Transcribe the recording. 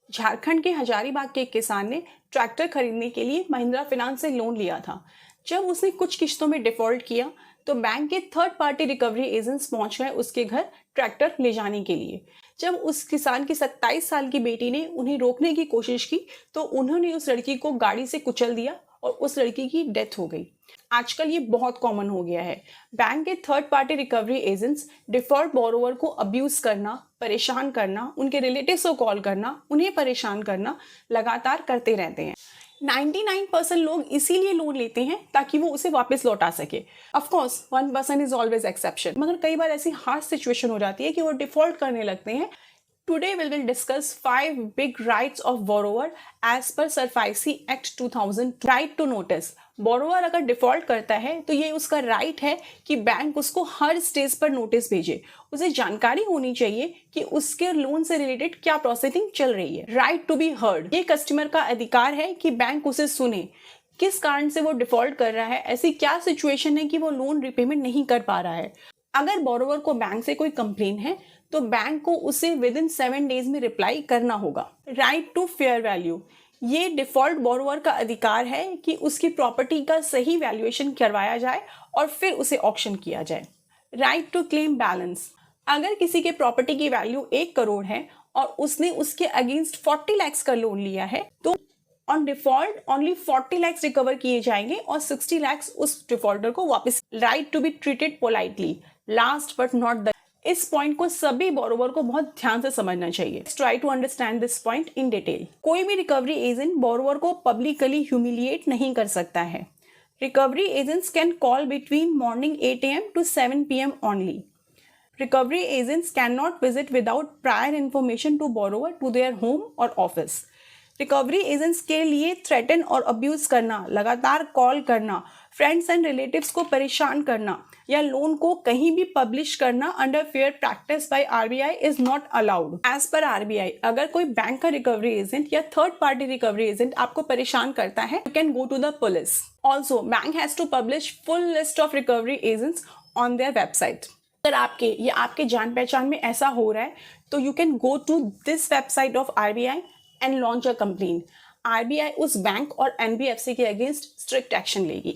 झारखंड के हजारीबाग के एक किसान ने ट्रैक्टर खरीदने के लिए महिंद्रा फाइनेंस से लोन लिया था। जब उसने कुछ किश्तों में डिफॉल्ट किया तो बैंक के थर्ड पार्टी रिकवरी एजेंट्स पहुंच गए उसके घर ट्रैक्टर ले जाने के लिए। जब उस किसान की 27 साल की बेटी ने उन्हें रोकने की कोशिश की तो उन्होंने उस लड़की को गाड़ी से कुचल दिया और उस लड़की की डेथ हो गई। आजकल ये बहुत कॉमन हो गया है। बैंक के third party recovery agents default borrower को अब्यूज करना, परेशान करना, उनके रिलेटिव्स को कॉल करना, उन्हें परेशान करना लगातार करते रहते हैं। 99% लोग इसीलिए लोन लेते हैं ताकि वो उसे वापस लौटा सके। Of course 1% is always exception, मगर कई बार ऐसी हार्श सिचुएशन हो जाती है कि वो डिफॉल्ट करने लगते हैं। Today we will discuss 5 big rights of borrower as per SARFAESI Act 2000. Right to notice. Borrower अगर डिफॉल्ट करता है तो ये उसका राइट है कि बैंक उसको हर स्टेज पर नोटिस भेजे। उसे जानकारी होनी चाहिए कि उसके लोन से रिलेटेड क्या प्रोसेसिंग चल रही है। राइट टू बी हर्ड, ये कस्टमर का अधिकार है कि बैंक उसे सुने, किस कारण से वो डिफॉल्ट कर रहा है, ऐसी क्या सिचुएशन है कि वो लोन रिपेमेंट नहीं कर पा रहा है। अगर बोरोवर को बैंक से कोई कंप्लेन है तो बैंक को उसे विद इन 7 डेज में रिप्लाई करना होगा। राइट टू फेयर वैल्यू, ये डिफॉल्ट बोरोवर का अधिकार है कि उसकी प्रॉपर्टी का सही वैल्यूएशन करवाया जाए और फिर उसे ऑक्शन किया जाए। राइट टू क्लेम बैलेंस, अगर किसी के प्रॉपर्टी की वैल्यू 1 करोड़ है और उसने उसके अगेंस्ट 40 लाख का लोन लिया है तो on default only 40 lakh recover किए जाएंगे और 60 लाख उस डिफॉल्टर को वापस। Right to be treated politely, last but not the, इस पॉइंट को सभी बोरोवर को बहुत ध्यान से समझना चाहिए। Try to understand this point in detail. कोई भी रिकवरी एजेंट बोरोवर को पब्लिकली ह्यूमिलिएट नहीं कर सकता है। Recovery agents can call between morning 8 AM to 7 PM only. Recovery agents cannot visit without prior information to borrower to their home or office. Recovery agents के लिए threaten और abuse करना, लगातार कॉल करना, फ्रेंड्स एंड रिलेटिव्स को परेशान करना या लोन को कहीं भी पब्लिश करना under fair practice by RBI is not allowed. As per RBI, अगर कोई बैंक का रिकवरी एजेंट या थर्ड पार्टी रिकवरी एजेंट आपको परेशान करता है, you can go to the police. Also bank has to publish full list of recovery agents on their website. अगर आपके या आपके जान पहचान में ऐसा हो रहा है तो you can go to this website of RBI and launch a complaint. RBI उस बैंक और एनबीएफसी के अगेंस्ट स्ट्रिक्ट एक्शन लेगी।